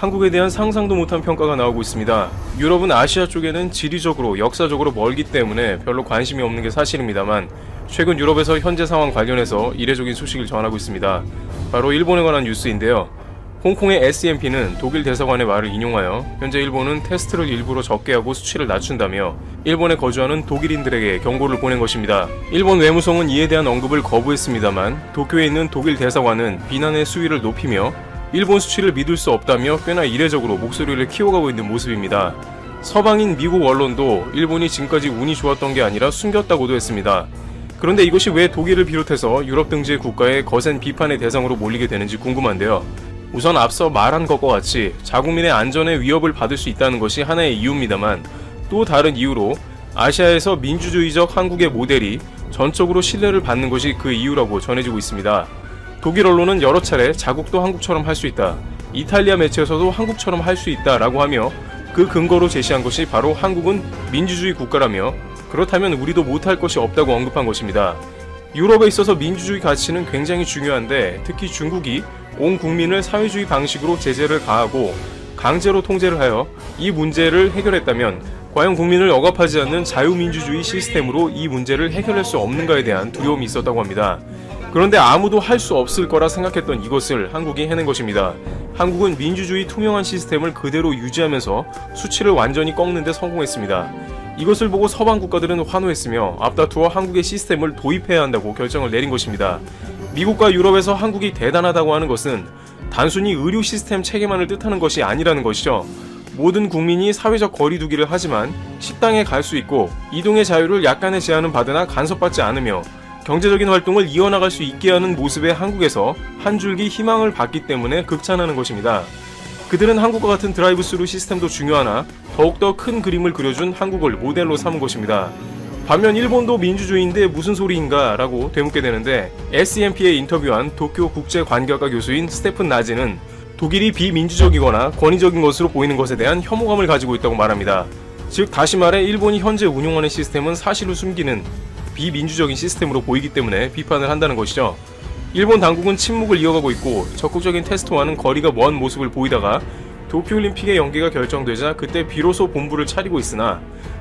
한국에 대한 상상도 못한 평가가 나오고 있습니다. 유럽은 아시아 쪽에는 지리적으로 역사적으로 멀기 때문에 별로 관심이 없는 게 사실입니다만 최근 유럽에서 현재 상황 관련해서 이례적인 소식을 전하고 있습니다. 바로 일본에 관한 뉴스인데요. 홍콩의 SMP는 독일 대사관의 말을 인용하여 현재 일본은 테스트를 일부러 적게 하고 수치를 낮춘다며 일본에 거주하는 독일인들에게 경고를 보낸 것입니다. 일본 외무성은 이에 대한 언급을 거부했습니다만 도쿄에 있는 독일 대사관은 비난의 수위를 높이며 일본 수치를 믿을 수 없다며 꽤나 이례적으로 목소리를 키워가고 있는 모습입니다. 서방인 미국 언론도 일본이 지금까지 운이 좋았던 게 아니라 숨겼다고도 했습니다. 그런데 이것이 왜 독일을 비롯해서 유럽 등지의 국가의 거센 비판의 대상으로 몰리게 되는지 궁금한데요. 우선 앞서 말한 것과 같이 자국민의 안전에 위협을 받을 수 있다는 것이 하나의 이유입니다만 또 다른 이유로 아시아에서 민주주의적 한국의 모델이 전적으로 신뢰를 받는 것이 그 이유라고 전해지고 있습니다. 독일 언론은 여러 차례 자국도 한국처럼 할 수 있다, 이탈리아 매체에서도 한국처럼 할 수 있다 라고 하며 그 근거로 제시한 것이 바로 한국은 민주주의 국가라며 그렇다면 우리도 못할 것이 없다고 언급한 것입니다. 유럽에 있어서 민주주의 가치는 굉장히 중요한데 특히 중국이 온 국민을 사회주의 방식으로 제재를 가하고 강제로 통제를 하여 이 문제를 해결했다면 과연 국민을 억압하지 않는 자유민주주의 시스템으로 이 문제를 해결할 수 없는가에 대한 두려움이 있었다고 합니다. 그런데 아무도 할 수 없을 거라 생각했던 이것을 한국이 해낸 것입니다. 한국은 민주주의 투명한 시스템을 그대로 유지하면서 수치를 완전히 꺾는 데 성공했습니다. 이것을 보고 서방 국가들은 환호했으며 앞다투어 한국의 시스템을 도입해야 한다고 결정을 내린 것입니다. 미국과 유럽에서 한국이 대단하다고 하는 것은 단순히 의료 시스템 체계만을 뜻하는 것이 아니라는 것이죠. 모든 국민이 사회적 거리두기를 하지만 식당에 갈 수 있고 이동의 자유를 약간의 제한은 받으나 간섭받지 않으며 경제적인 활동을 이어나갈 수 있게 하는 모습의 한국에서 한 줄기 희망을 받기 때문에 극찬하는 것입니다. 그들은 한국과 같은 드라이브 스루 시스템도 중요하나 더욱더 큰 그림을 그려준 한국을 모델로 삼은 것입니다. 반면 일본도 민주주의인데 무슨 소리인가 라고 되묻게 되는데 SMP에 인터뷰한 도쿄 국제관계학과 교수인 스테픈 나지는 독일이 비민주적이거나 권위적인 것으로 보이는 것에 대한 혐오감을 가지고 있다고 말합니다. 즉 다시 말해 일본이 현재 운용하는 시스템은 사실을 숨기는 비민주적인 시스템으로 보이기 때문에 비판을 한다는 것이죠. 일본 당국은 침묵을 이어가고 있고 적극적인 테스트와는 거리가 먼 모습을 보이다가 도쿄올림픽의 연기가 결정되자 그때 비로소 본부를 차리고 있으나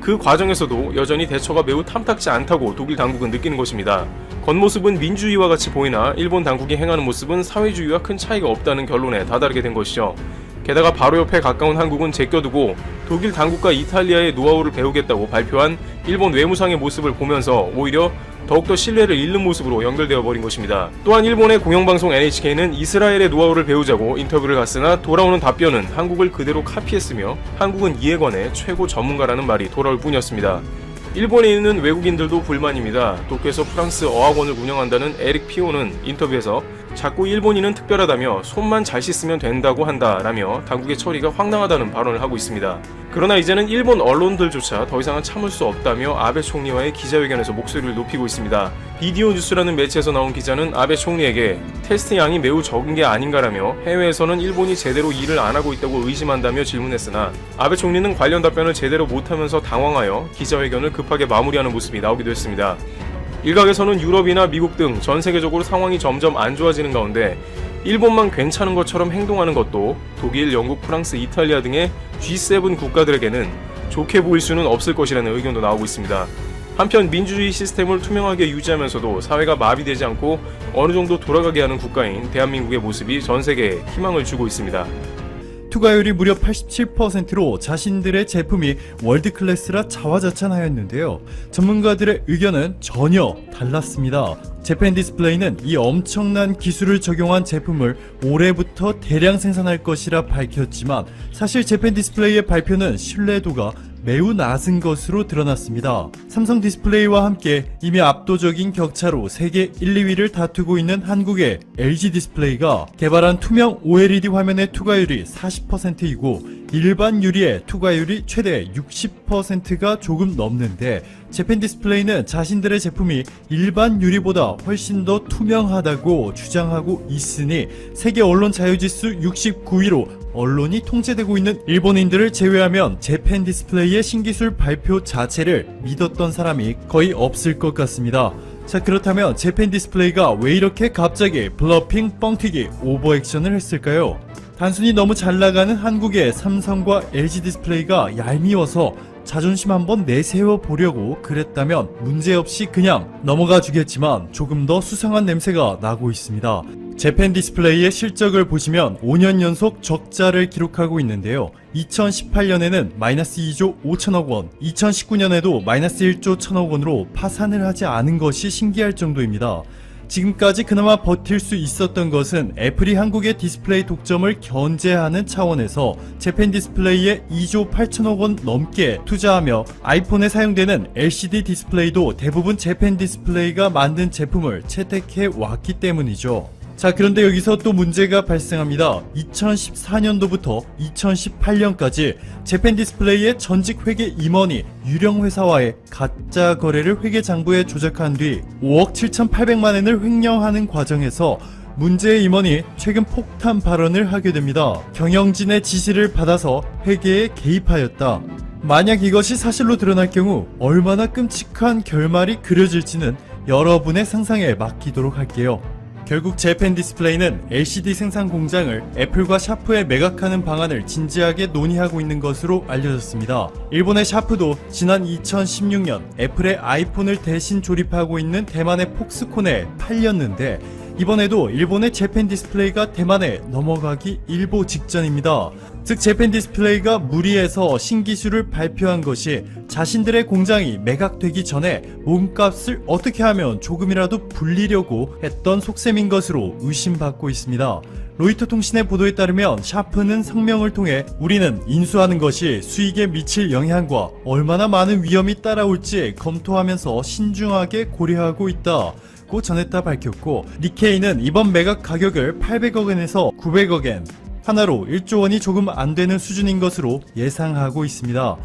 그 과정에서도 여전히 대처가 매우 탐탁지 않다고 독일 당국은 느끼는 것입니다. 겉모습은 민주주의와 같이 보이나 일본 당국이 행하는 모습은 사회주의와 큰 차이가 없다는 결론에 다다르게 된 것이죠. 게다가 바로 옆에 가까운 한국은 제껴두고 독일 당국과 이탈리아의 노하우를 배우겠다고 발표한 일본 외무상의 모습을 보면서 오히려 더욱더 신뢰를 잃는 모습으로 연결되어 버린 것입니다. 또한 일본의 공영방송 NHK는 이스라엘의 노하우를 배우자고 인터뷰를 갔으나 돌아오는 답변은 한국을 그대로 카피했으며 한국은 이에 관해 최고 전문가라는 말이 돌아올 뿐이었습니다. 일본에 있는 외국인들도 불만입니다. 도쿄에서 프랑스 어학원을 운영한다는 에릭 피오는 인터뷰에서 자꾸 일본인은 특별하다며 손만 잘 씻으면 된다고 한다라며 당국의 처리가 황당하다는 발언을 하고 있습니다. 그러나 이제는 일본 언론들조차 더 이상은 참을 수 없다며 아베 총리와의 기자회견에서 목소리를 높이고 있습니다. 비디오 뉴스라는 매체에서 나온 기자는 아베 총리에게 테스트 양이 매우 적은 게 아닌가라며 해외에서는 일본이 제대로 일을 안 하고 있다고 의심한다며 질문했으나 아베 총리는 관련 답변을 제대로 못하면서 당황하여 기자회견을 급하게 마무리하는 모습이 나오기도 했습니다. 일각에서는 유럽이나 미국 등 전 세계적으로 상황이 점점 안 좋아지는 가운데 일본만 괜찮은 것처럼 행동하는 것도 독일, 영국, 프랑스, 이탈리아 등의 G7 국가들에게는 좋게 보일 수는 없을 것이라는 의견도 나오고 있습니다. 한편 민주주의 시스템을 투명하게 유지하면서도 사회가 마비되지 않고 어느 정도 돌아가게 하는 국가인 대한민국의 모습이 전 세계에 희망을 주고 있습니다. 투과율이 무려 87%로 자신들의 제품이 월드클래스라 자화자찬하였는데요. 전문가들의 의견은 전혀 달랐습니다. 재팬디스플레이는 이 엄청난 기술을 적용한 제품을 올해부터 대량 생산할 것이라 밝혔지만 사실 재팬디스플레이의 발표는 신뢰도가 매우 낮은 것으로 드러났습니다. 삼성 디스플레이와 함께 이미 압도적인 격차로 세계 1, 2위를 다투고 있는 한국의 LG 디스플레이가 개발한 투명 OLED 화면의 투과율이 40%이고 일반 유리의 투과율이 최대 60%가 조금 넘는데 재팬디스플레이는 자신들의 제품이 일반 유리보다 훨씬 더 투명하다고 주장하고 있으니 세계 언론 자유지수 69위로 언론이 통제되고 있는 일본인들을 제외하면 재팬디스플레이의 신기술 발표 자체를 믿었던 사람이 거의 없을 것 같습니다. 자, 그렇다면 재팬디스플레이가 왜 이렇게 갑자기 블러핑, 뻥튀기, 오버액션을 했을까요? 단순히 너무 잘 나가는 한국의 삼성과 LG 디스플레이가 얄미워서 자존심 한번 내세워 보려고 그랬다면 문제없이 그냥 넘어가 주겠지만 조금 더 수상한 냄새가 나고 있습니다. 재팬 디스플레이의 실적을 보시면 5년 연속 적자를 기록하고 있는데요. 2018년에는 마이너스 2조 5천억 원, 2019년에도 마이너스 1조 1천억 원으로 파산을 하지 않은 것이 신기할 정도입니다. 지금까지 그나마 버틸 수 있었던 것은 애플이 한국의 디스플레이 독점을 견제하는 차원에서 재팬 디스플레이에 2조 8천억 원 넘게 투자하며 아이폰에 사용되는 LCD 디스플레이도 대부분 재팬 디스플레이가 만든 제품을 채택해 왔기 때문이죠. 자, 그런데 여기서 또 문제가 발생합니다. 2014년도부터 2018년까지 재팬 디스플레이의 전직 회계 임원이 유령 회사와의 가짜 거래를 회계장부에 조작한 뒤 5억 7,800만 원을 횡령하는 과정에서 문제의 임원이 최근 폭탄 발언을 하게 됩니다. 경영진의 지시를 받아서 회계에 개입하였다. 만약 이것이 사실로 드러날 경우 얼마나 끔찍한 결말이 그려질지는 여러분의 상상에 맡기도록 할게요. 결국 재팬 디스플레이는 LCD 생산 공장을 애플과 샤프에 매각하는 방안을 진지하게 논의하고 있는 것으로 알려졌습니다. 일본의 샤프도 지난 2016년 애플의 아이폰을 대신 조립하고 있는 대만의 폭스콘에 팔렸는데 이번에도 일본의 재팬 디스플레이가 대만에 넘어가기 일보 직전입니다. 즉 재팬 디스플레이가 무리해서 신기술을 발표한 것이 자신들의 공장이 매각되기 전에 몸값을 어떻게 하면 조금이라도 불리려고 했던 속셈인 것으로 의심받고 있습니다. 로이터 통신의 보도에 따르면 샤프는 성명을 통해 우리는 인수하는 것이 수익에 미칠 영향과 얼마나 많은 위험이 따라올지 검토하면서 신중하게 고려하고 있다 고 전했다 밝혔고, 니케이는 이번 매각 가격을 800억엔에서 900억엔, 하나로 1조 원이 조금 안 되는 수준인 것으로 예상하고 있습니다.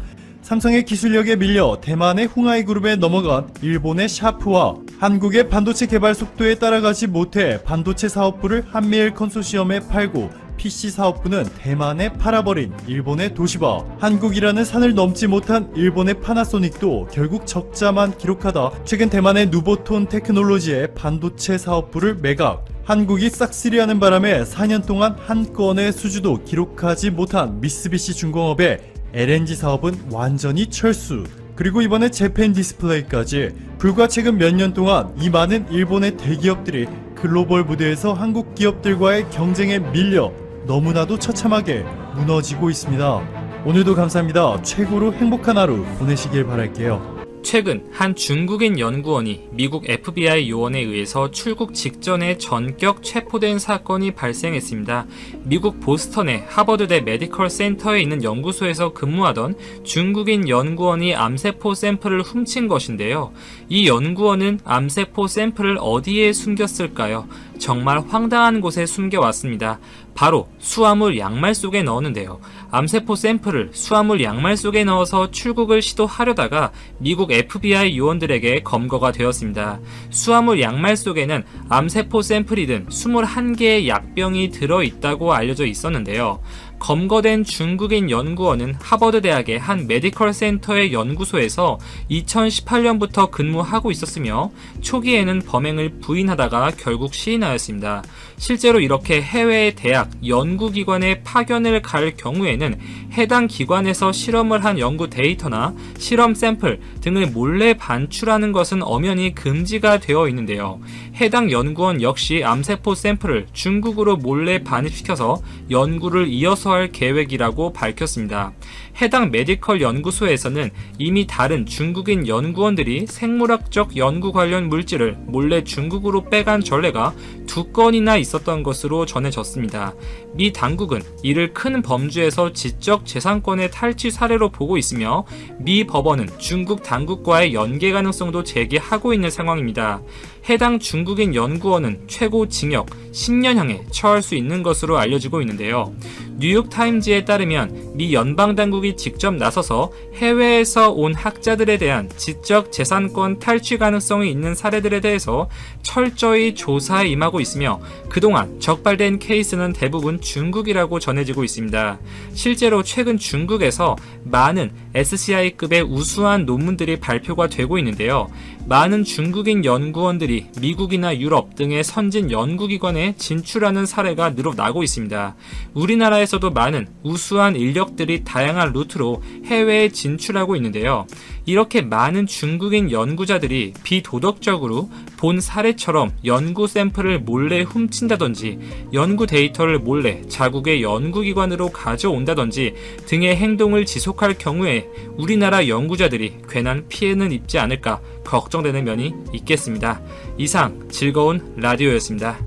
삼성의 기술력에 밀려 대만의 홍하이 그룹에 넘어간 일본의 샤프와 한국의 반도체 개발 속도에 따라가지 못해 반도체 사업부를 한미일 컨소시엄에 팔고 PC 사업부는 대만에 팔아버린 일본의 도시바, 한국이라는 산을 넘지 못한 일본의 파나소닉도 결국 적자만 기록하다 최근 대만의 누보톤 테크놀로지의 반도체 사업부를 매각, 한국이 싹쓸이하는 바람에 4년 동안 한 건의 수주도 기록하지 못한 미쓰비시 중공업의 LNG 사업은 완전히 철수, 그리고 이번에 재팬 디스플레이까지 불과 최근 몇 년 동안 이 많은 일본의 대기업들이 글로벌 무대에서 한국 기업들과의 경쟁에 밀려 너무나도 처참하게 무너지고 있습니다. 오늘도 감사합니다. 최고로 행복한 하루 보내시길 바랄게요. 최근 한 중국인 연구원이 미국 FBI 요원에 의해서 출국 직전에 전격 체포된 사건이 발생했습니다. 미국 보스턴의 하버드대 메디컬 센터에 있는 연구소에서 근무하던 중국인 연구원이 암세포 샘플을 훔친 것인데요. 이 연구원은 암세포 샘플을 어디에 숨겼을까요? 정말 황당한 곳에 숨겨왔습니다. 바로 수화물 양말 속에 넣었는데요. 암세포 샘플을 수화물 양말 속에 넣어서 출국을 시도하려다가 미국 FBI 요원들에게 검거가 되었습니다. 수화물 양말 속에는 암세포 샘플이 든 21개의 약병이 들어있다고 알려져 있었는데요. 검거된 중국인 연구원은 하버드 대학의 한 메디컬 센터의 연구소에서 2018년부터 근무하고 있었으며 초기에는 범행을 부인하다가 결국 시인하였습니다. 실제로 이렇게 해외의 대학, 연구기관에 파견을 갈 경우에는 해당 기관에서 실험을 한 연구 데이터나 실험 샘플 등을 몰래 반출하는 것은 엄연히 금지가 되어 있는데요. 해당 연구원 역시 암세포 샘플을 중국으로 몰래 반입시켜서 연구를 이어서 할 계획이라고 밝혔습니다. 해당 메디컬 연구소에서는 이미 다른 중국인 연구원들이 생물학적 연구 관련 물질을 몰래 중국으로 빼간 전례가 2건이나 있었던 것으로 전해졌습니다. 미 당국은 이를 큰 범주에서 지적 재산권의 탈취 사례로 보고 있으며 미 법원은 중국 당국과의 연계 가능성도 제기하고 있는 상황입니다. 해당 중국인 연구원은 최고 징역 10년형에 처할 수 있는 것으로 알려지고 있는데요. 뉴욕타임즈에 따르면 미 연방당국이 직접 나서서 해외에서 온 학자들에 대한 지적 재산권 탈취 가능성이 있는 사례들에 대해서 철저히 조사에 임하고 있으며 그동안 적발된 케이스는 대부분 중국이라고 전해지고 있습니다. 실제로 최근 중국에서 많은 SCI급의 우수한 논문들이 발표가 되고 있는데요. 많은 중국인 연구원들이 미국이나 유럽 등의 선진 연구기관에 진출하는 사례가 늘어나고 있습니다. 우리나라에서도 많은 우수한 인력들이 다양한 루트로 해외에 진출하고 있는데요. 이렇게 많은 중국인 연구자들이 비도덕적으로 본 사례처럼 연구 샘플을 몰래 훔친다든지 연구 데이터를 몰래 자국의 연구기관으로 가져온다든지 등의 행동을 지속할 경우에 우리나라 연구자들이 괜한 피해는 입지 않을까 걱정되는 면이 있겠습니다. 이상 즐거운 라디오였습니다.